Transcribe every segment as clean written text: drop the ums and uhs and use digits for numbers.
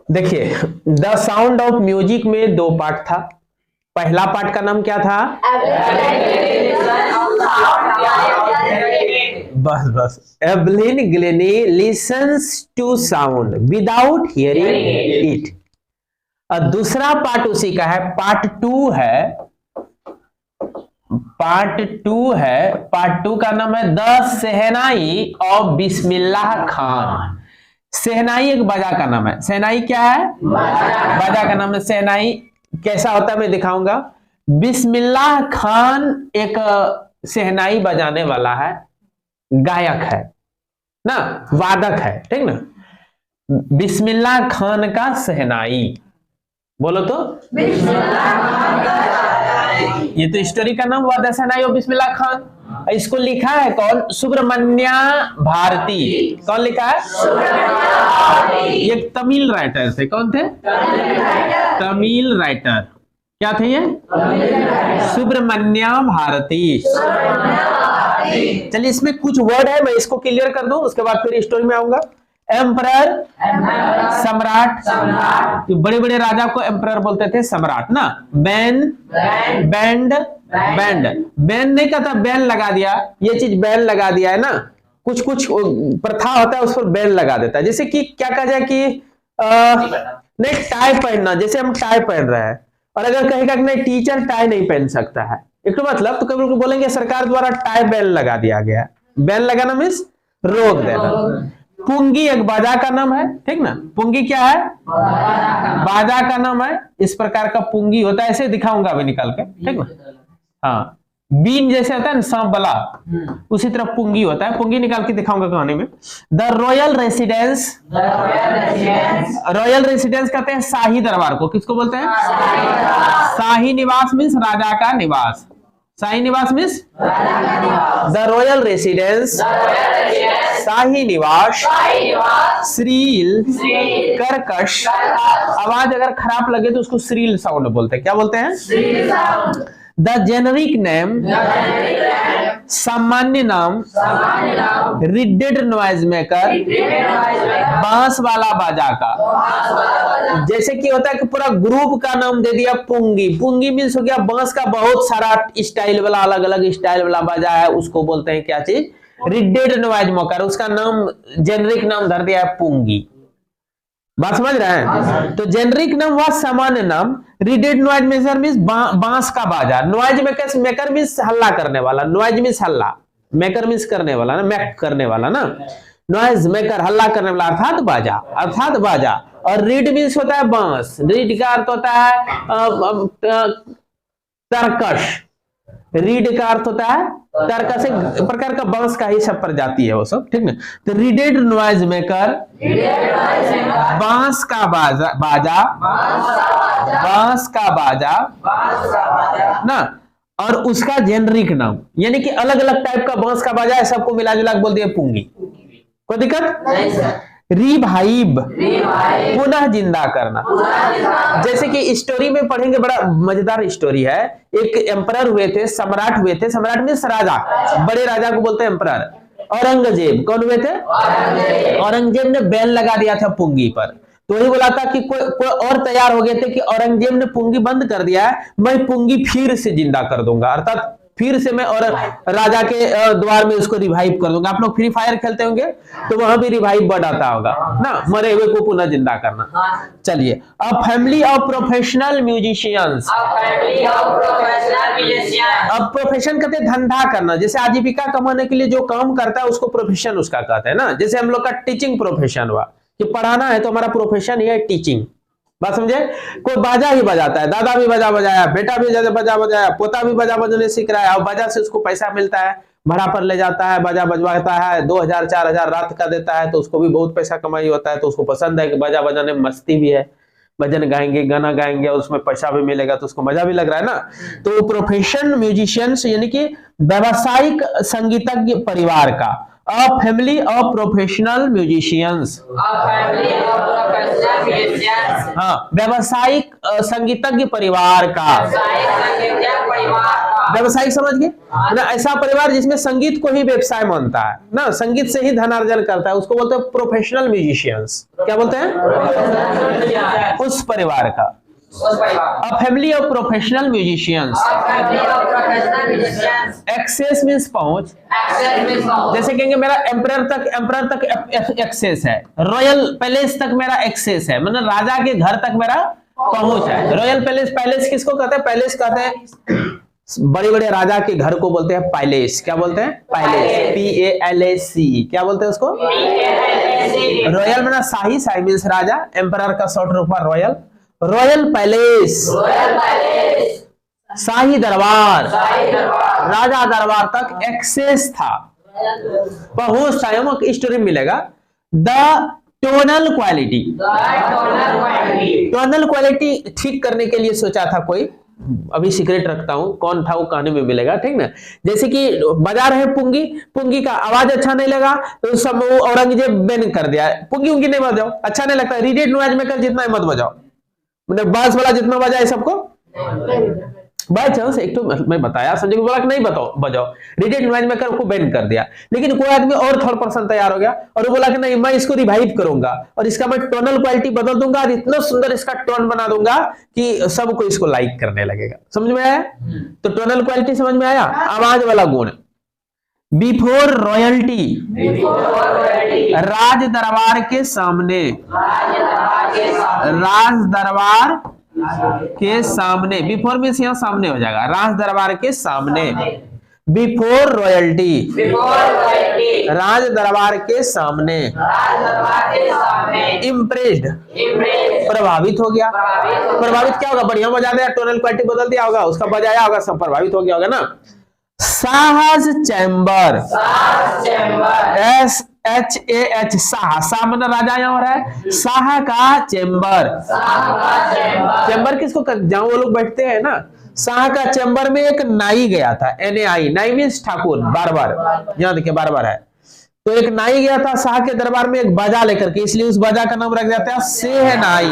देखिए, the sound of music में 2 part था। पहला पार्ट का नाम क्या था? बस Evelyn Glennie listens to sound without hearing it. और दूसरा पार्ट उसी का है, पार्ट 2 है। पार्ट 2 का नाम है the shehnai of Bismillah Khan. शहनाई एक बाजा का नाम है। शहनाई क्या है? बाजा का नाम है। शहनाई कैसा होता है मैं दिखाऊंगा। बिस्मिल्लाह खान एक शहनाई बजाने वाला है, गायक है ना, वादक है, ठीक ना। बिस्मिल्लाह खान का शहनाई, बोलो तो ये तो स्टोरी का नाम हुआ the shehnai of Bismillah Khan. इसको लिखा है कौन? सुब्रमण्य भारती। कौन लिखा है? ये तमिल राइटर थे। कौन थे? तमिल राइटर। क्या थे ये? सुब्रमण्य भारती। चलिए, इसमें कुछ वर्ड है, मैं इसको क्लियर कर दूं, उसके बाद फिर स्टोरी में आऊंगा। एम्परर, सम्राट। तो बड़े बड़े राजा को एम्परर बोलते थे, सम्राट ना। Band, band, band. बैंड नहीं कहता, बैंड लगा दिया, ये चीज बैंड लगा दिया है ना। कुछ कुछ प्रथा होता है, उस पर बैंड लगा देता है। जैसे कि क्या कहा जाए कि नहीं, टाई पहनना। जैसे हम टाई पहन रहे हैं और अगर कहेगा कि नहीं टीचर टाई नहीं पहन सकता है, एक तो मतलब, तो कभी बोलेंगे सरकार द्वारा टाई बैन लगा दिया गया। बैन लगाना मीन्स रोक देना। पुंगी एक बाजा का नाम है, ठीक ना। पुंगी क्या है? बाजा का नाम है। इस प्रकार का पुंगी होता है, ऐसे दिखाऊंगा अभी निकाल के, ठीक ना। हाँ, बीन जैसे होता है ना, सांप बला, उसी तरह पुंगी होता है। पुंगी निकाल के दिखाऊंगा कहानी में। The royal residence. Royal residence कहते हैं शाही दरबार को। किसको बोलते हैं? शाही निवास मीन्स राजा का निवास। शाही निवास मीन्स द रॉयल रेसिडेंस, शाही निवास। श्रील, कर्कश। आवाज अगर खराब लगे तो उसको श्रील साउंड बोलते हैं। क्या बोलते हैं? द जेनरिक नेम, सामान्य नाम। रिडेड नॉइज मेकर, बांस वाला बाजा का। जैसे कि होता है कि पूरा ग्रुप का नाम दे दिया पुंगी। पुंगी मीन्स हो गया बांस का बहुत सारा स्टाइल वाला, अलग अलग स्टाइल वाला बाजा है, उसको बोलते हैं क्या चीज? रिडेड नॉइज मेकर। उसका नाम, जेनरिक नाम धर दिया है पुंगी। बात समझ रहे हैं? तो जेनरिक नाम हुआ सामान्य नाम। रिडेड नॉइज मेकर मींस बांस का बाजा। नॉइज मेकर मींस हल्ला करने वाला। नॉइज मींस हल्ला, मेकर मींस करने वाला ना, मैक करने वाला ना। नॉइज मेकर हल्ला करने वाला, अर्थात बाजा, अर्थात बाजा। और रीड मींस होता है बांस। रीड का अर्थ होता है तरकश। रीड का अर्थ होता है तरकश, एक प्रकार का बांस का ही सब प्रजाति है वो सब, ठीक ना। तो रिडेड नॉइज मेकर, बांस का बाजा, बांस का बाजा ना। और उसका जेनरिक नाम, यानी कि अलग अलग टाइप का बांस का बाजा है, सबको मिला जुला बोल दिया पुंगी। कोई दिक्कत नहीं सर। रिवाइव, पुनः जिंदा करना। जैसे कि स्टोरी में पढ़ेंगे, बड़ा मजेदार स्टोरी है। एक एम्परर हुए थे, सम्राट हुए थे। सम्राट मीन्स राजा, बड़े राजा को बोलते हैं एम्परर। औरंगजेब, कौन हुए थे? औरंगजेब ने बैन लगा दिया था पुंगी पर। तो वही बोला था कि कोई और तैयार हो गए थे कि औरंगजेब ने पुंगी बंद कर दिया है, मैं पुंगी फिर से जिंदा कर दूंगा, अर्थात फिर से मैं और राजा के द्वार में उसको रिवाइव कर दूंगा। आप लोग फ्री फायर खेलते होंगे तो वहां भी रिवाइव वर्ड आता होगा ना, मरे हुए को पुनः जिंदा करना। चलिए, a family of professional musicians. अब प्रोफेशन कहते हैं धंधा करना, जैसे आजीविका कमाने के लिए जो काम करता है उसको प्रोफेशन उसका कहते हैं ना। जैसे हम लोग का टीचिंग प्रोफेशन हुआ कि पढ़ाना है, तो हमारा प्रोफेशन ये है टीचिंग। बात समझे? कोई बाजा ही बजाता है, दादा भी बाजा बजाया, बेटा भी बाजा बजाया, पोता भी बाजा बजाने सीख रहा है, और बाजा से उसको पैसा मिलता है, भाड़ा पर ले जाता है, बाजा बजवाता है, 2000 4000 रात का देता है, तो उसको भी बहुत पैसा कमाई होता है। तो उसको पसंद है कि बाजा बजाने में मस्ती भी है, भजन गाएंगे, गाना गाएंगे और उसमें पैसा भी मिलेगा, तो उसको मजा भी लग रहा है ना। तो प्रोफेशन म्यूजिशियंस यानी कि व्यावसायिक संगीतज्ञ परिवार का। A family of professional musicians। हाँ, व्यावसायिक संगीतज्ञ परिवार का। व्यवसायिक समझ गए ना, ऐसा परिवार जिसमें संगीत को ही व्यवसाय मानता है ना, संगीत से ही धनार्जन करता है, उसको बोलते हैं प्रोफेशनल म्यूजिशियंस। क्या बोलते हैं? उस परिवार का। A family of professional musicians. Access means पहुंच। जैसे कहेंगे मेरा एम्परर तक एक्सेस है, रॉयल पैलेस तक मेरा एक्सेस है, मतलब राजा के घर तक मेरा पहुंच है। रॉयल पैलेस, पैलेस किसको कहते हैं? पैलेस कहते हैं बड़े बड़े राजा के घर को बोलते हैं पैलेस। क्या बोलते हैं? Palace, PALAC। क्या बोलते हैं उसको? रॉयल मतलब शाही, शाही मीन्स राजा, एम्परर का शॉर्ट रूप रॉयल। रॉयल पैलेस, शाही दरबार, राजा दरबार तक एक्सेस था, पहुंच था। स्टोरी मिलेगा। The tonal quality, tonal quality ठीक करने के लिए सोचा था कोई, अभी सीक्रेट रखता हूं कौन था वो कहानी में मिलेगा, ठीक ना। जैसे कि बजा रहे पुंगी, पुंगी का आवाज अच्छा नहीं लगा तो सब औरंगजेब बैन कर दिया, पुंगी उंगी नहीं बजाओ, अच्छा नहीं लगता, रीडेड नॉइज मेकर जितना मत बजाओ, मतलब बांस वाला जितना बजाए सबको बाय चांस एक तो मैं बताया, संजय को बोला कि नहीं बताओ बजाओ, रीडेड नॉइज मेकर को बैन कर दिया। लेकिन कोई आदमी और थर्ड पर्सन तैयार हो गया और वो बोला कि नहीं मैं इसको रिवाइव करूंगा और इसका मैं टोनल क्वालिटी बदल दूंगा और इतना सुंदर इसका टोन बना दूंगा कि सबको इसको लाइक करने लगेगा। समझ में आया? तो टोनल क्वालिटी समझ में आया, आवाज वाला गुण। बिफोर रॉयल्टी, राज दरबार के सामने, राज दरबार के सामने, बिफोर में यहाँ सामने हो जाएगा, राज दरबार के सामने। बिफोर रॉयल्टी, राज दरबार के सामने। इम्प्रेस्ड, प्रभावित हो गया। प्रभावित क्या होगा? बढ़िया बजा दिया, टोनल क्वालिटी बदल दिया होगा, उसका बजाया होगा, सब प्रभावित हो गया होगा ना। साहस चैम्बर, SHAH, शाह, शाह मतलब राजा यहाँ हो रहा है, शाह का चैम्बर। चैम्बर किसको जहां वो लोग बैठते हैं ना, शाह का चैम्बर में एक नाई गया था, NAI, नाई मीन्स ठाकुर, बार यहाँ देखिए बार है। तो एक नाई गया था शाह के दरबार में एक बाजा लेकर के, इसलिए उस बाजा का नाम रख जाता है सेहनाई।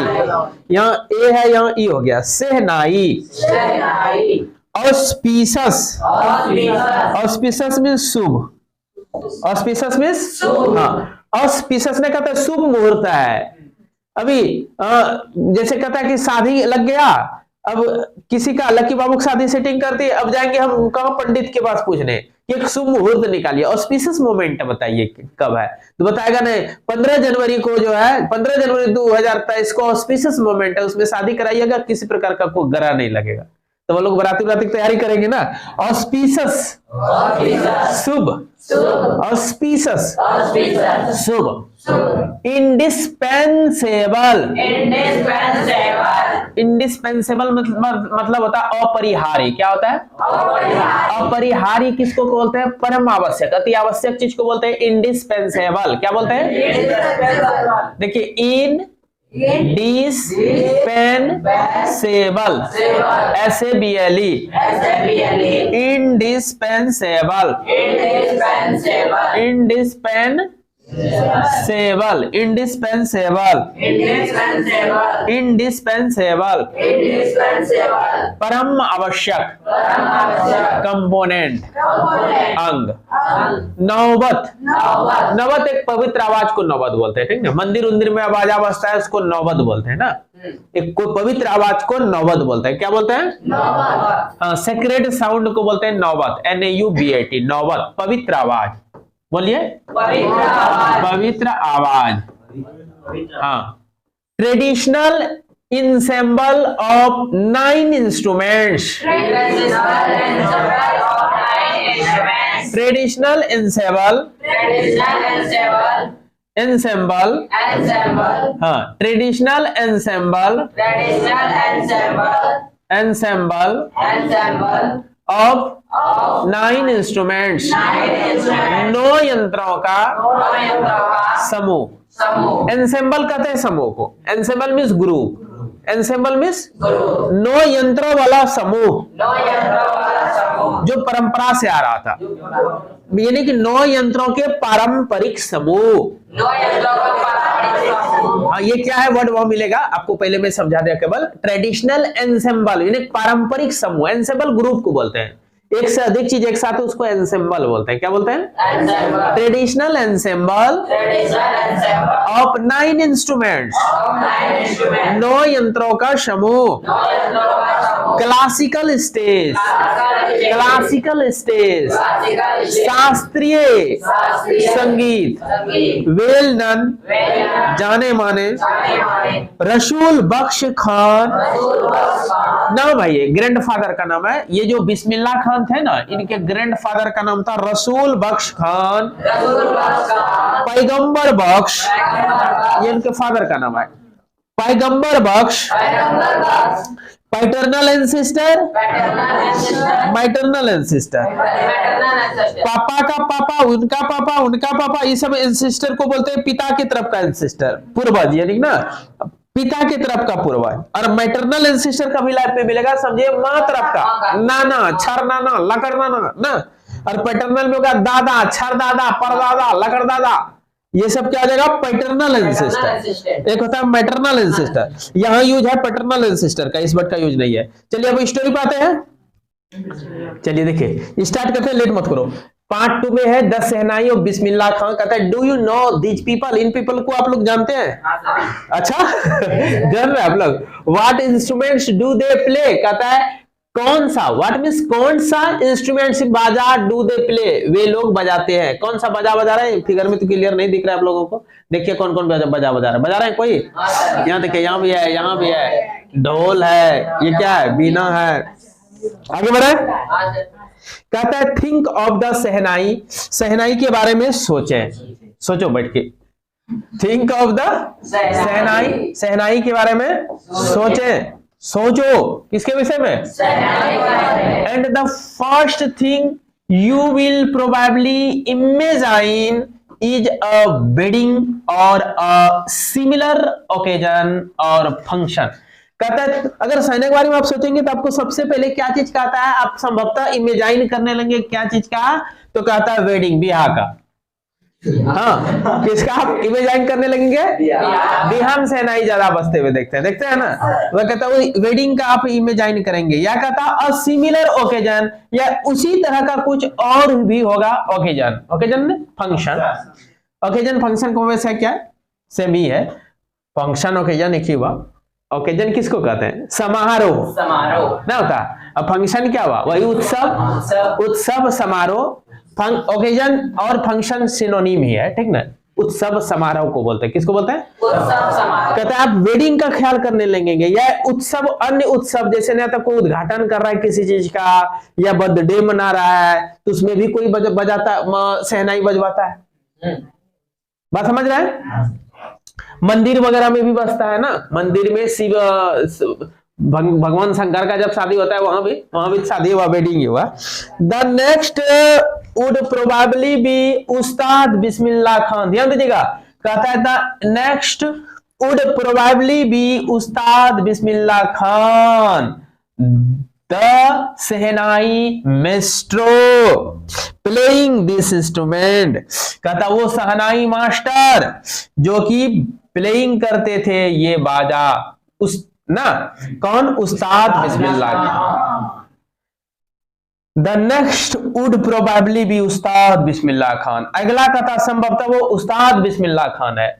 यहाँ ए है, यहाँ ई हो गया, सेहनाई। ऑस्पिशस, ऑस्पिशस मीन्स शुभ, ऑस्पिशस मीन्स हाँ, ऑस्पिशस ने कहता है शुभ मुहूर्त है। अभी जैसे कहता है कि शादी लग गया, अब किसी का लकी बाबू की शादी सेटिंग करती है, अब जाएंगे हम कहाँ पंडित के पास पूछने कि एक शुभ मुहूर्त निकालिए, ऑस्पिशियस मोमेंट बताइए कब है, तो बताएगा नहीं 15 जनवरी को जो है, 15 जनवरी 2023 को ऑस्पिशियस मोमेंट है, उसमें शादी कराइएगा, किसी प्रकार का कोई गरा नहीं लगेगा। तो वो लोग बराती की तैयारी करेंगे ना, ऑस्पिशियस शुभ, ऑस्पिशियस शुभ। इंडिस्पेंसेबल, इंडिस्पेंसेबल मतलब होता है अपरिहार्य। क्या होता है? अपरिहार्य किसको बोलते हैं? परम आवश्यक, अति आवश्यक चीज को बोलते हैं इंडिस्पेंसेबल। क्या बोलते हैं? देखिए, indispensable, SABLE, indispensable, indispensable, indispensable, परम आवश्यक, कंपोनेंट, अंग। नौबत, नौबत एक पवित्र आवाज को नौबत बोलते हैं, ठीक है। मंदिर उंदिर में आवाज बजता है उसको नौबत बोलते हैं ना, एक कोई पवित्र आवाज को नौबत बोलते हैं। क्या बोलते हैं? हाँ, सेक्रेड साउंड को बोलते हैं नौबत, NAUBAT, नौबत, पवित्र आवाज। बोलिए, पवित्र आवाज। हाँ, traditional ensemble of 9 instruments, traditional ensemble, ensemble, हाँ, ट्रेडिशनल ensemble ऑफ 9 इंस्ट्रूमेंट्स, 9 यंत्रों का समूह। एंसेंबल कहते हैं समूह को, ensemble means group, ensemble means 9 यंत्रों वाला समूह, जो परंपरा से आ रहा था, यानी कि 9 यंत्रों के पारंपरिक समूह। हाँ, ये क्या है वर्ड वो मिलेगा आपको, पहले मैं समझा दिया केवल। ट्रेडिशनल एंसेंबल यानी पारंपरिक समूह, एंसेंबल ग्रुप को बोलते हैं, एक से अधिक चीज एक साथ उसको एंसेम्बल बोलते हैं। क्या बोलते हैं? ट्रेडिशनल एंसेम्बल ऑफ 9 इंस्ट्रूमेंट्स, 9 यंत्रों का समूह। क्लासिकल स्टेज, क्लासिकल स्टेज, शास्त्रीय संगीत, वेल नन, जाने माने, रसूल बख्श खान। नाम है, ये ग्रैंडफादर का नाम है। ये जो बिस्मिल्लाह खान थे ना, इनके ग्रैंडफादर का नाम था रसूल बख्श खान। पैगंबर बख्श, ये इनके फादर का नाम है। पैगंबर बख्श, पैटर्नल एंसेस्टर, मैटरनल एंसेस्टर, पापा का पापा, उनका पापा, उनका पापा, ये सब एंसेस्टर को बोलते हैं पिता की तरफ का एंसेस्टर, पूर्वज, यानी ना पिता की तरफ का पूर्वज। और मैटरनल एंसेस्टर का भी लाइफ में मिलेगा, समझिए मां तरफ का, नाना, छर नाना, लकड़ नाना ना। और पैटर्नल में होगा दादा, छर दादा, परदादा, लकड़ दादा। ये सब क्या आ जाएगा? Paternal ancestor. एक होता है मैटरनल एंसेस्टर, यहां यूज है पैटर्नल एंसेस्टर का, इस वर्ड का यूज नहीं है। चलिए अब स्टोरी पे आते हैं। चलिए देखिए स्टार्ट करते हैं, लेट मत करो। पार्ट 2 में है the shehnai of Bismillah Khan. कहता है do you know these people, in people को आप लोग जानते हैं? अच्छा जान रहे आप लोग? What instruments do they play, कहता है कौन सा, व्हाट मींस कौन सा इंस्ट्रूमेंट्स बाजा डू दे प्ले, वे लोग बजाते हैं। कौन सा बाजा बजा रहे हैं? फिगर में तो क्लियर नहीं दिख रहा है आप लोगों को। देखिए कौन कौन बाजा बजा रहा है, बजा रहे हैं कोई? यहाँ देखिए, यहाँ भी है, यहाँ भी है, ढोल है, ये क्या है? बीना है। आगे बढ़े, कहता है थिंक ऑफ द शहनाई, शहनाई के बारे में सोचें, सोचो बैठ के। थिंक ऑफ द शहनाई, शहनाई के बारे में सोचें, सोचो किसके विषय में? And the first thing you will probably imagine is a wedding or a similar occasion or function. कहता है अगर सहने के बारे में आप सोचेंगे तो आपको सबसे पहले क्या चीज का आता है? आप संभवतः इमेजाइन करने लगेंगे क्या चीज का? तो कहता है वेडिंग, ब्याह का। हाँ, किसका आप इमेजाइन करने लगेंगे? बिहार में शहनाई ज्यादा बजते हुए देखते हैं ना। वह कहता है वेडिंग का आप इमेजाइन करेंगे, या कहता है अ सिमिलर ओकेजन, या उसी तरह का कुछ और भी होगा occasion. Occasion function, occasion function को वैसे क्या सेम ही है, फंक्शन ओकेजन एक ही हुआ। ओकेजन किसको कहते हैं? समारोह, समारोह ना होता। अब फंक्शन क्या हुआ? वही उत्सव, उत्सव समारोह। ओकेजन और फंक्शन सिनोनिम ही है, ठीक ना। उत्सव समारोह को बोलते हैं, किसको बोलते हैं? उत्सव समारोह। कहते हैं आप वेडिंग का ख्याल करने लगेंगे, या उत्सव, अन्य उत्सव जैसे ना, तो कोई उद्घाटन कर रहा है किसी चीज का, या बर्थडे मना रहा है, तो उसमें भी कोई बजाता, शहनाई बजवाता है। बात समझ रहे हैं? मंदिर वगैरह में भी बजता है ना। मंदिर में शिव, भगवान शंकर का जब शादी होता है वहां भी शादी हुआ, वेडिंग ही हुआ। The next would probably be Ustad Bismillah Khan. ध्यान दीजिएगा, कहता है the next would probably be Ustad Bismillah Khan the shehnai maestro playing this instrument. कहता वो शहनाई मास्टर जो कि प्लेइंग करते थे ये बाजा, उस ना कौन? Ustad Bismillah Khan. The next would probably be Ustad Bismillah Khan. अगला कथा संभवतः वो उस्ताद बिस्मिल्लाह खान है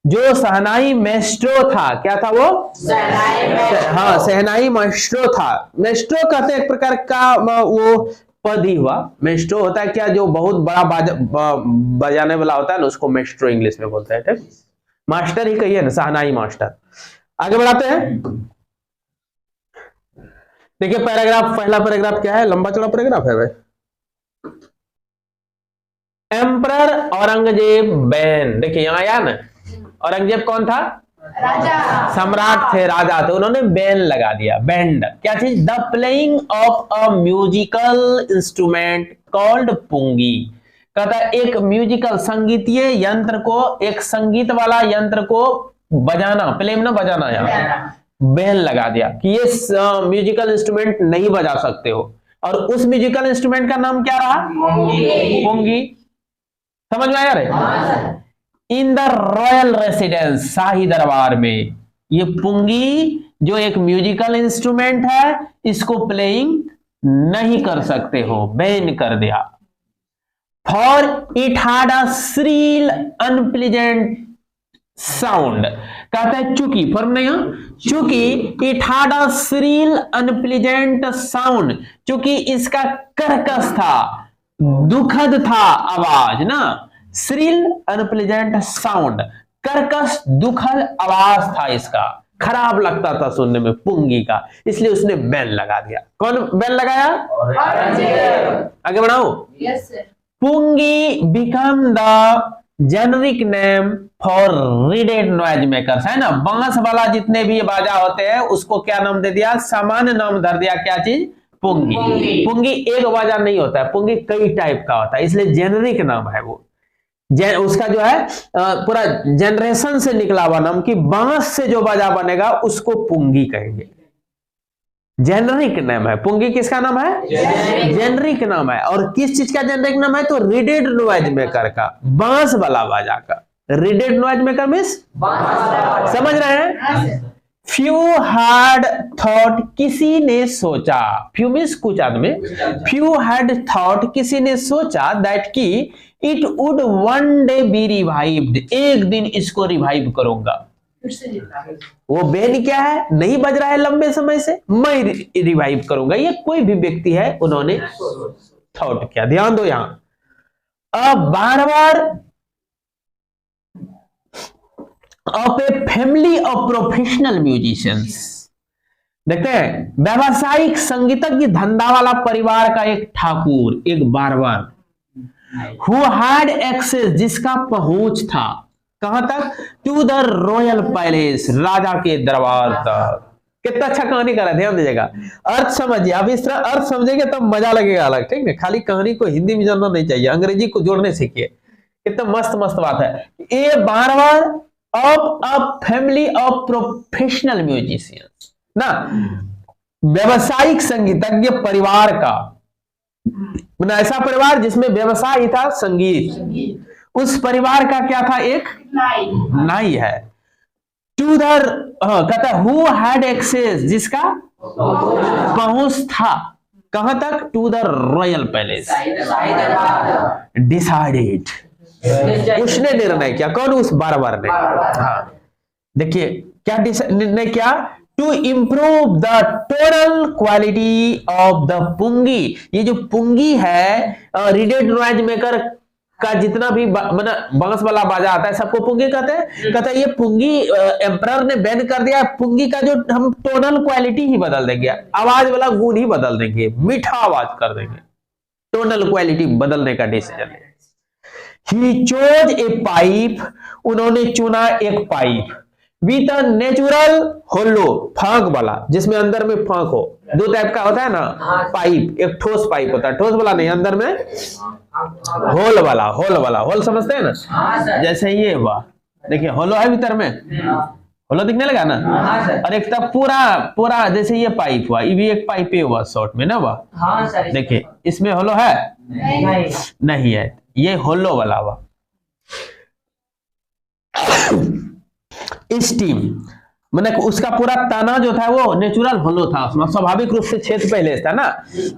जो शहनाई मेस्ट्रो था। क्या था वो? हाँ, शहनाई मेस्ट्रो था। मेस्ट्रो कहते हैं एक प्रकार का वो पद ही हुआ। मेस्ट्रो होता है क्या? जो बहुत बड़ा बजाने वाला होता है ना, उसको मेस्ट्रो इंग्लिश में बोलते हैं। ठीक, मास्टर ही कहिए ना, शहनाई मास्टर। आगे बढ़ाते हैं। देखिए पैराग्राफ, पहला पैराग्राफ क्या है? लंबा चौड़ा पैराग्राफ है भाई। Emperor Aurangzeb ban. देखिए यहां आया ना, औरंगजेब कौन था? राजा, सम्राट थे, राजा थे। उन्होंने बैन लगा दिया। बैंड क्या चीज? The playing of a musical instrument called pungi. कहता है एक म्यूजिकल संगीतीय यंत्र को, एक संगीत वाला यंत्र को बजाना, प्ले ना बजाना, यहाँ बैन लगा दिया कि ये म्यूजिकल इंस्ट्रूमेंट नहीं बजा सकते हो। और उस म्यूजिकल इंस्ट्रूमेंट का नाम क्या रहा? पुंगी। समझ में आया रे? इन द रॉयल रेसिडेंस, शाही दरबार में ये पुंगी जो एक म्यूजिकल इंस्ट्रूमेंट है, इसको प्लेइंग नहीं कर सकते हो, बैन कर दिया। For it had a Srila unpleasant sound, कहता है चूंकि, फॉर्म नहीं है, चूंकि it had a Srila unpleasant sound, चूंकि इसका कर्कश था, दुखद था आवाज ना, श्रील अनप्लीजेंट साउंड, कर्कश दुखद आवाज था इसका, खराब लगता था सुनने में पुंगी का, इसलिए उसने बैन लगा दिया। कौन बैन लगाया? आगे बढ़ाओ। Yes sir. Pungi become the generic name for reeded noise makers, है ना, बांस वाला जितने भी बाजा होते हैं उसको क्या नाम दे दिया? सामान्य नाम धर दिया, क्या चीज? पुंगी। पुंगी एक बाजा नहीं होता है, पुंगी कई टाइप का होता है, इसलिए जेनरिक नाम है वो। उसका जो है पूरा जनरेशन से निकला हुआ नाम, कि बांस से जो बाजा बनेगा उसको पुंगी कहेंगे। जेनरिक नाम है पुंगी। किसका नाम है? जेनरिक नाम है। और किस चीज का जेनरिक नाम है? तो रीडेड नॉइज मेकर का, बांस वाला बाजा का। रीडेड नॉइज मेकर मींस, समझ रहे हैं? फ्यू हैड थॉट, किसी ने सोचा, फ्यू मींस कुछ आदमी, फ्यू हैड थॉट, किसी ने सोचा, दैट की it would one day B revived, एक दिन इसको रिवाइव करूंगा। वो बैन क्या है? नहीं बज रहा है लंबे समय से, मैं रिवाइव करूंगा। ये कोई भी व्यक्ति है, उन्होंने थॉट किया। ध्यान दो यहां, अब बार बार of a family of professional musicians, देखते हैं, व्यावसायिक संगीतज्ञ धंधा वाला परिवार का एक ठाकुर, एक बारबर, हु हैड एक्सेस, जिसका पहुंच था, कहां तक? टू द रॉयल पैलेस, राजा के दरबार तक। कितना अच्छा कहानी कर रहा है, ध्यान दीजिएगा। अर्थ समझिए, आप इस तरह अर्थ समझेंगे तब मजा लगेगा अलग, ठीक है? खाली कहानी को हिंदी में जानना नहीं चाहिए, अंग्रेजी को जोड़ने सीखिए। कितना मस्त मस्त बात है। ये बार-बार of a family of professional musicians ना, व्यवसायिक संगीतज्ञ परिवार का, मतलब ऐसा परिवार जिसमें व्यवसाय ही था संगीत, उस परिवार का क्या था? एक नाई है। टू द, कहता है हु हैड एक्सेस, जिसका पहुंच था, कहां तक? To the royal palace. Decided, उसने निर्णय किया। कौन? उस बारबर ने। हाँ, देखिए क्या निर्णय किया? To improve the total quality of the pungi. ये जो पुंगी है, रीडेड नॉइज मेकर का जितना भी बांस वाला बाजा आता है, सबको पुंगी कहते हैं। कहता है ये पुंगी एम्परर ने बैन कर दिया, पुंगी का जो हम टोनल क्वालिटी ही बदल देंगे, आवाज वाला गुण ही बदल देंगे, मीठा आवाज कर देंगे, टोनल क्वालिटी बदलने का डिसीजन है। ही चोज ए पाइप, उन्होंने चुना एक पाइप, विथ अ नेचुरल होलो, फांक वाला, जिसमें अंदर में फांक हो। दो टाइप का होता है ना पाइप, एक ठोस पाइप होता है, ठोस वाला नहीं, अंदर में होल वाला। होल समझते हैं ना? जैसे ये हुआ, देखिए होलो है भीतर में, होलो दिखने लगा ना। और एक तब पूरा जैसे ये पाइप हुआ, ये भी एक पाइप हुआ शॉर्ट में ना हुआ। देखिए इसमें होलो है? नहीं है, ये होलो वाला हुआ। स्टीम, मैंने उसका पूरा तना जो था वो नेचुरल होलो था, उसमें स्वाभाविक रूप से छेद पहले था ना।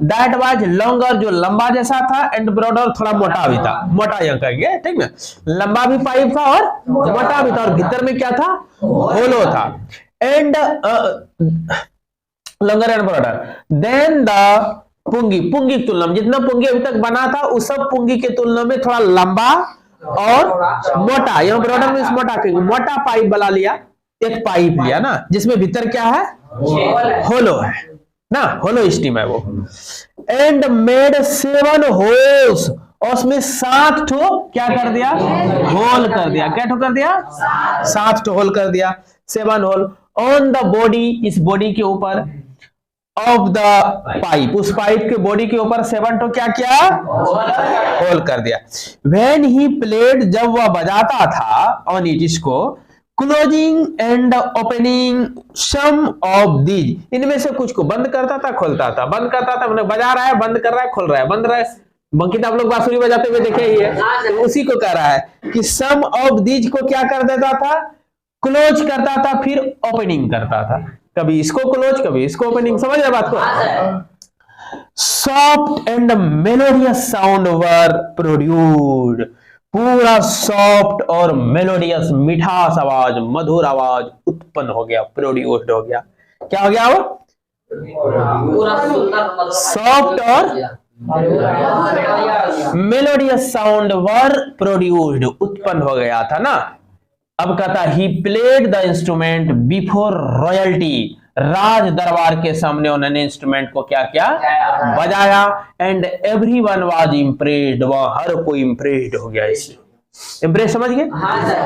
दैट वाज लॉन्गर, जो लंबा जैसा था, एंड ब्रॉडर, थोड़ा मोटा भी था, मोटा यहाँ कहेंगे, ठीक है? लंबा भी पाइप था और मोटा भी था, और भीतर में क्या था? होलो था। And longer and broader. Than the pungi की तुलना में, जितना पुंगी अभी तक बना था उस सब पुंगी के तुलना में थोड़ा लंबा और मोटा, यहाँ ब्रॉडर में मोटा पाइप वाला लिया, एक पाइप लिया ना, जिसमें भीतर क्या है? होलो है ना, होलो स्टीम है वो। एंड मेड 7 होल्स, और उसमें 7 ठो क्या कर दिया? होल कर दिया। क्या ठो कर दिया? 7 ठो होल कर दिया, 7 होल ऑन द बॉडी, इस बॉडी के ऊपर, ऑफ द पाइप, उस पाइप के बॉडी के ऊपर 7 ठो क्या किया? होल कर दिया। व्हेन ही प्लेड, जब वह बजाता था, ऑन इट, इसको, closing and opening some of these, इनमें से कुछ को बंद करता था, खोलता था, बंद करता था, मतलब बजा रहा है, बंद कर रहा है, खोल रहा है, बंद रहा है। बाकी तो आप लोग बांसुरी बजाते हुए देखे ही है, तो उसी को कह रहा है कि सम ऑफ दीज को क्या कर देता था? क्लोज करता था, फिर ओपनिंग करता था, कभी इसको क्लोज, कभी इसको ओपनिंग। समझ रहे बात को? Soft and melodious sound were produced, पूरा सॉफ्ट और मेलोडियस मिठास आवाज, मधुर आवाज उत्पन्न हो गया, प्रोड्यूस्ड हो गया। क्या हो गया वो? सॉफ्ट और मेलोडियस साउंड वर प्रोड्यूस्ड, उत्पन्न हो गया था ना। अब कहता ही played the instrument before royalty, राज दरबार के सामने उन्होंने इंस्ट्रूमेंट को क्या क्या बजाया। एंड एवरीवन वाज इम्प्रेस्ड, वह हर कोई इम्प्रेस्ड हो गया। इससे इम्प्रेस समझ गए,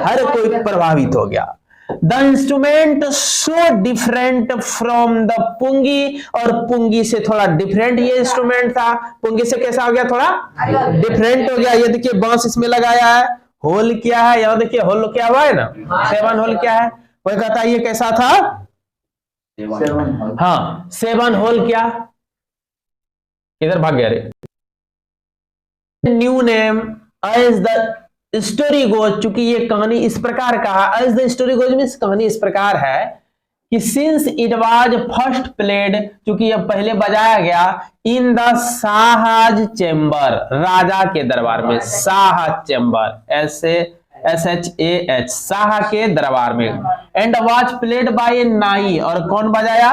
हर कोई प्रभावित हो गया। The instrument so different from the pungi, और पुंगी से थोड़ा डिफरेंट ये इंस्ट्रूमेंट था। पुंगी से कैसा हो गया? थोड़ा डिफरेंट हो गया। ये देखिए बांस इसमें लगाया है, होल क्या है, यहाँ देखिए होल क्या हुआ है ना, 7 होल क्या है। वह कहता है ये कैसा था? हाँ 7 होल क्या, इधर भाग गया रे। New name as the story goes, चूंकि ये कहानी इस प्रकार का, as the story goes means कहानी इस प्रकार है कि since it was first played, चूंकि यह पहले बजाया गया इन द शाहज चेंबर, राजा के दरबार में, शाह चेंबर, SHAH, शाह के दरबार में। एंड वाज प्लेड बाय नाई, और कौन बजाया?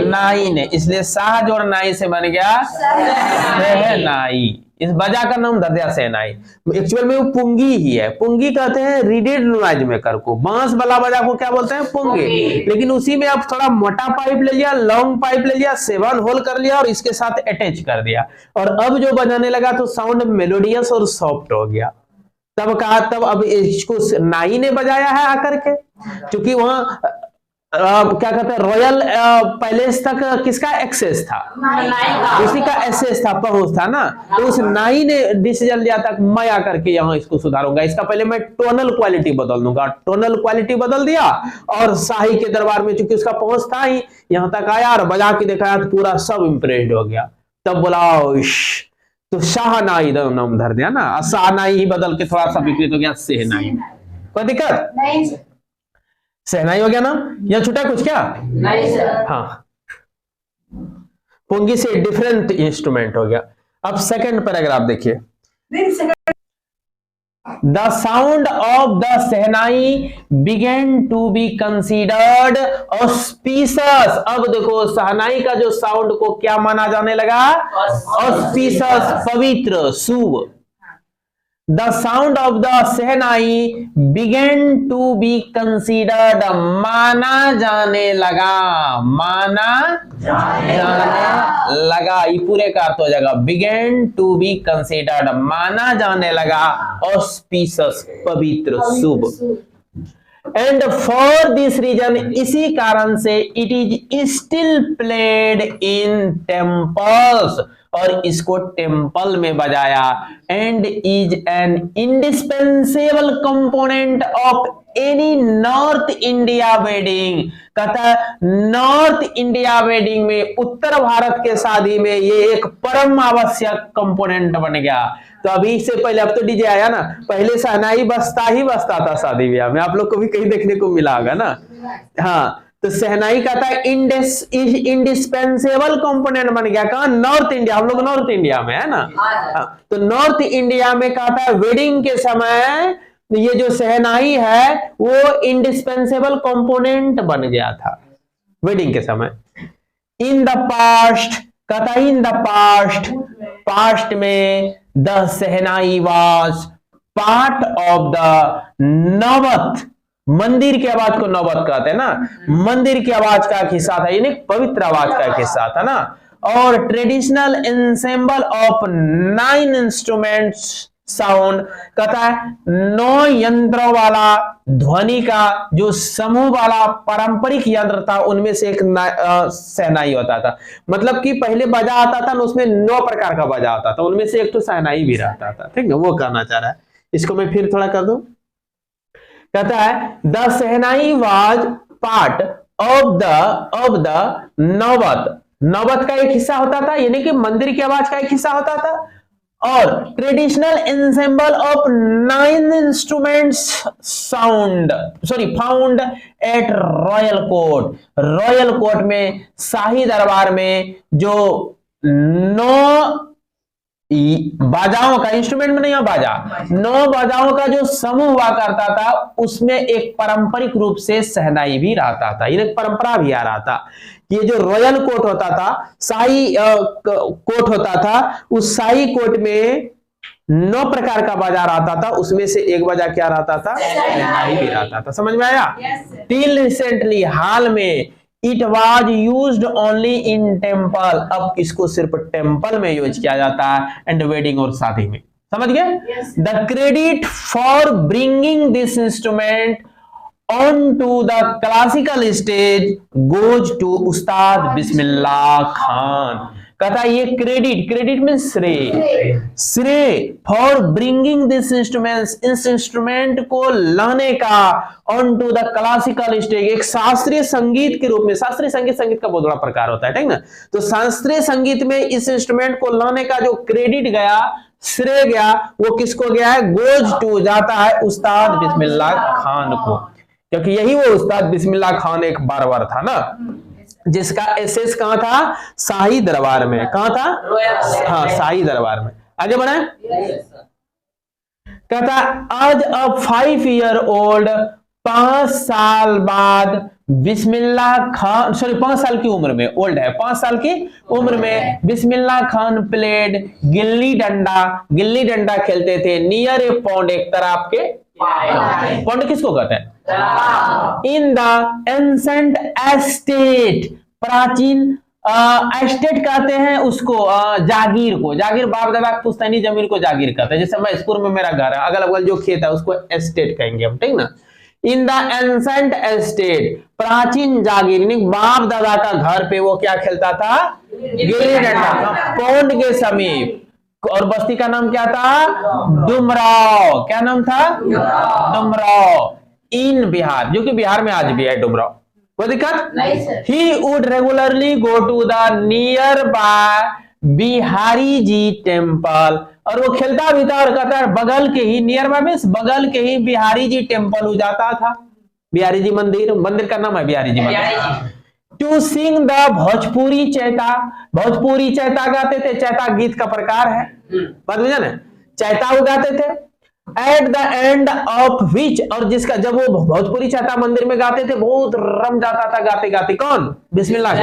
नाई ने, इसलिए शाह जो नाई से बन गया सहनाई। इस बजा का नाम दर दिया सहनाई। एक्चुअल में वो पुंगी ही है। पुंगी कहते हैं रीडेड नॉइज मेकर को, बांस वाला बजा को क्या बोलते हैं? पुंगी। लेकिन उसी में आप थोड़ा मोटा पाइप ले लिया, लॉन्ग पाइप ले लिया, 7 होल कर लिया और इसके साथ अटैच कर दिया, और अब जो बजाने लगा तो साउंड मेलोडियस और सॉफ्ट हो गया। तब कहा, तब अब इसको नाई ने बजाया है आकर के, क्योंकि वहां क्या कहते हैं रॉयल पैलेस तक किसका एक्सेस था? उसी का एक्सेस था, पहुंच था ना। तो उस नाई ने डिसीजन लिया था मैं आकर के यहाँ इसको सुधारूंगा, इसका पहले मैं टोनल क्वालिटी बदल दूंगा। टोनल क्वालिटी बदल दिया, और शाही के दरबार में चूंकि उसका पहुंच था ही, यहाँ तक आया और बजा के दिखाया तो पूरा सब इम्प्रेस्ड हो गया। तब बोला तो शाहनाई नाम धर दिया ना, शाहनाई ही बदल के थोड़ा सा विकृत हो गया सहनाई। कोई दिक्कत नहीं? सहनाई हो गया ना, या छुटा कुछ क्या? नहीं सर। हाँ, पुंगी से डिफरेंट इंस्ट्रूमेंट हो गया। अब सेकंड पैराग्राफ देखिए। The sound of the Sehnai began to be considered auspicious। अब देखो सहनाई का जो साउंड को क्या माना जाने लगा? auspicious, पवित्र, शुभ। The sound of the Sehnai began to be considered, माना जाने लगा, माना जाने लगा, ये पूरे का अर्थ हो जाएगा began to be considered, माना जाने लगा, auspicious, पवित्र, शुभ। एंड फॉर दिस रीजन, इसी कारण से it is still played in temples, और इसको टेम्पल में बजाया। And is an indispensable component of any north India wedding, कहता नॉर्थ इंडिया वेडिंग में, उत्तर भारत के शादी में ये एक परम आवश्यक कंपोनेंट बन गया। तो अभी से पहले, अब तो डीजे आया ना, पहले सहनाई बजता था शादी ब्याह में, आप लोग को भी कहीं देखने को मिला होगा ना। हाँ, तो सहनाई कहता है इंडिस्पेंसेबल कंपोनेंट बन गया। कहा? नॉर्थ इंडिया, हम लोग नॉर्थ इंडिया में है ना। तो नॉर्थ इंडिया में कहता है वेडिंग के समय ये जो सहनाई है वो इंडिस्पेंसेबल कंपोनेंट बन गया था वेडिंग के समय। इन द पास्ट, कहता है इन द पास्ट में the shehnai was part of the naubat, मंदिर की आवाज को नौबत कहते हैं ना, मंदिर की आवाज का एक हिस्सा था, यानी पवित्र आवाज का एक हिस्सा था ना। और traditional ensemble of 9 instruments sound, कहता है 9 यंत्रों वाला ध्वनि का जो समूह वाला पारंपरिक यंत्र था, उनमें से एक सहनाई होता था। मतलब कि पहले बजा आता था ना, उसमें 9 प्रकार का बजा आता था, उनमें से एक तो सहनाई भी रहता था। ठीक है, वो कहना चाह रहा है। इसको मैं फिर थोड़ा कर दूं। कहता है the shehnai was part of the नौबत, नौबत का एक हिस्सा होता था, यानी कि मंदिर की आवाज का एक हिस्सा होता था। और traditional ensemble of 9 instruments found at royal court, royal court में, शाही दरबार में जो 9 बाजाओं का, इंस्ट्रूमेंट में नहीं है बाजा, 9 बाजाओं का जो समूह हुआ करता था उसमें एक पारंपरिक रूप से शहनाई भी रहता था। ये एक परंपरा भी आ रहा था। ये जो रॉयल कोट होता था, शाही कोट होता था, उस शाही कोट में 9 प्रकार का बाजा रहता था, उसमें से एक बाजा क्या रहता था? शहनाई भी रहता था। समझ में आया? टिल रिसेंटली, हाल में, it was used only in temple, अब इसको सिर्फ टेम्पल में यूज किया जाता है एंड वेडिंग और शादी में। समझ गए? The credit for bringing this instrument on to the classical stage goes to Ustad Bismillah Khan. कहता ये क्रेडिट, क्रेडिट मीन श्रेय, श्रेय फॉर ब्रिंगिंग दिस इंस्ट्रूमेंट्स, इस इंस्ट्रूमेंट को लाने का on to the classical stage, एक शास्त्रीय संगीत के रूप में। शास्त्रीय संगीत, संगीत का बहुत बड़ा प्रकार होता है, ठीक ना? तो शास्त्रीय संगीत में इस इंस्ट्रूमेंट को लाने का जो क्रेडिट गया, श्रेय गया, वो किसको गया है? गोज टू, जाता है उस्ताद बिस्मिल्लाह खान को, क्योंकि यही वो उस्ताद बिस्मिल्लाह खान एक बारबर था ना, जिसका एसेस कहां था? शाही दरबार में। कहां था? हाँ, शाही दरबार में। आगे बढ़े। कहता आज अब 5 ईयर ओल्ड, 5 साल बाद बिस्मिल्लाह खान, सॉरी 5 साल की उम्र में, ओल्ड है, 5 साल की उम्र में बिस्मिल्लाह खान प्लेड गिल्ली डंडा, गिल्ली डंडा खेलते थे नियर ए पॉन्ड, एक तरफ के पॉन्ड किसको कहते हैं? इन द एंसेंट एस्टेट, प्राचीन एस्टेट कहते हैं उसको, जागीर को, जागीर बाप दादा पुश्तैनी जमीन को जागीर कहते हैं। जैसे मैसूर में मेरा घर है, अगल बगल जो खेत है उसको एस्टेट कहेंगे हम, ठीक ना? इन द एंसेंट एस्टेट, प्राचीन जागीर, बाप दादा का घर पे वो क्या खेलता था? गिल्ली डंडा, पौंड के समीप। और बस्ती का नाम क्या था? डुमराव। क्या नाम था? डुमराव इन बिहार, जो कि बिहार में आज भी है डुमराव। कोई दिक्कत नहीं? He would regularly go to the nearby Bihari ji temple, और वो खेलता भी था और कहता है बगल के ही, नियर बाय मींस बगल के ही बिहारी जी टेम्पल हो जाता था। बिहारी जी मंदिर, मंदिर का नाम है बिहारी जी मंदिर। To sing the Bhojpuri chaita, Bhojpuri chaita गाते थे, चैता गीत का प्रकार है, बात बुझा ना? चैता वो गाते थे। At the end of which, और जिसका जब वो भोजपुरी चैता मंदिर में गाते थे बहुत रम जाता था गाते गाते। कौन? बिस्मिल्लाह।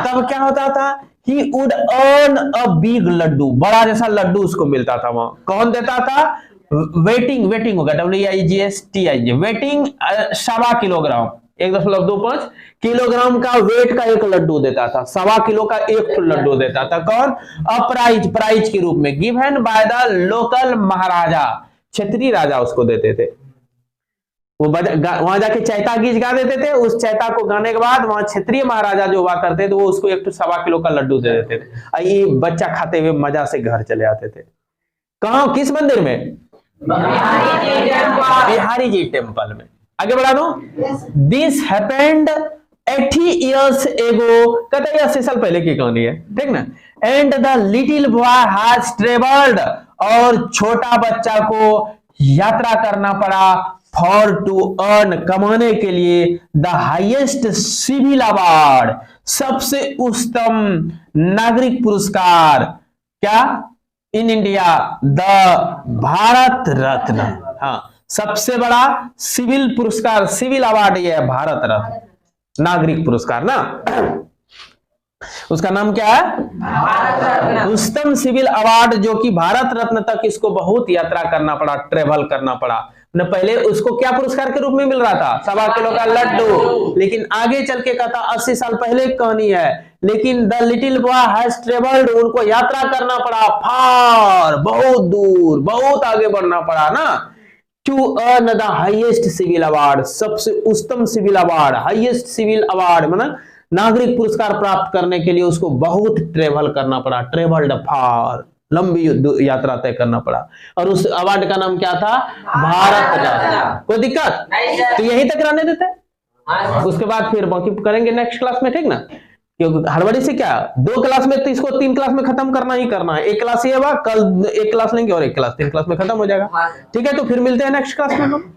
तब क्या होता था? He would earn a big laddoo, बड़ा जैसा लड्डू उसको मिलता था वहां। कौन देता था? वेटिंग, वेटिंग होगा WEIGSTING, वेटिंग 1.25 किलोग्राम, 1.25 किलोग्राम का वेट का एक लड्डू देता था, 1.25 किलो का एक लड्डू देता था। कौन? अप्राइज, प्राइज के रूप में, गिवन बाय द लोकल महाराजा, क्षेत्रीय राजा उसको देते थे। वो वहां जाके चैता गीत गा देते थे, उस चैता को गाने के बाद वहां क्षेत्रीय महाराजा जो हुआ करते थे वो उसको 1.25 किलो का लड्डू दे देते थे। ये बच्चा खाते हुए मजा से घर चले आते थे। कहां, किस मंदिर में? बिहारी जी टेम्पल में। आगे बढ़ा दो। दिस हैपेंड 80 years ago, कहते हैं 80 साल पहले की कहानी है, ठीक ना? And the little boy has travelled, और छोटा बच्चा को यात्रा करना पड़ा, फॉर टू अर्न, कमाने के लिए, द हाईएस्ट सिविल अवार्ड, सबसे उच्चतम नागरिक पुरस्कार, क्या? In India, the Bharat Ratna. हाँ, सबसे बड़ा सिविल पुरस्कार, सिविल अवार्ड ये है भारत रत्न, नागरिक पुरस्कार ना। उसका नाम क्या है? भारत रत्न, उच्चतम सिविल अवार्ड, जो कि भारत रत्न तक इसको बहुत यात्रा करना पड़ा, ट्रेवल करना पड़ा। न पहले उसको क्या पुरस्कार के रूप में मिल रहा था? 1.25 किलो का लड्डू, लेकिन आगे चल के कहता 80 साल पहले की कहानी है, लेकिन the little boy has travelled, उनको यात्रा करना पड़ा, फार, बहुत दूर, बहुत आगे बढ़ना पड़ा ना, to earn the highest civil award, सबसे उच्चतम civil award, highest civil award, मतलब नागरिक पुरस्कार प्राप्त करने के लिए उसको बहुत ट्रेवल करना पड़ा, ट्रेवल्ड फार, लंबी यात्रा तय करना पड़ा। और उस अवार्ड का नाम क्या था? भारत रत्न। कोई दिक्कत? तो यहीं तक रहने देते, उसके बाद फिर बाकी करेंगे नेक्स्ट क्लास में, ठीक ना? क्योंकि हड़बड़ी से क्या, 2 क्लास में तो इसको 3 क्लास में खत्म करना ही करना है। 1 क्लास ये हुआ, कल 1 क्लास लेंगे और 1 क्लास 3 क्लास में खत्म हो जाएगा, ठीक है? तो फिर मिलते हैं नेक्स्ट क्लास में हम।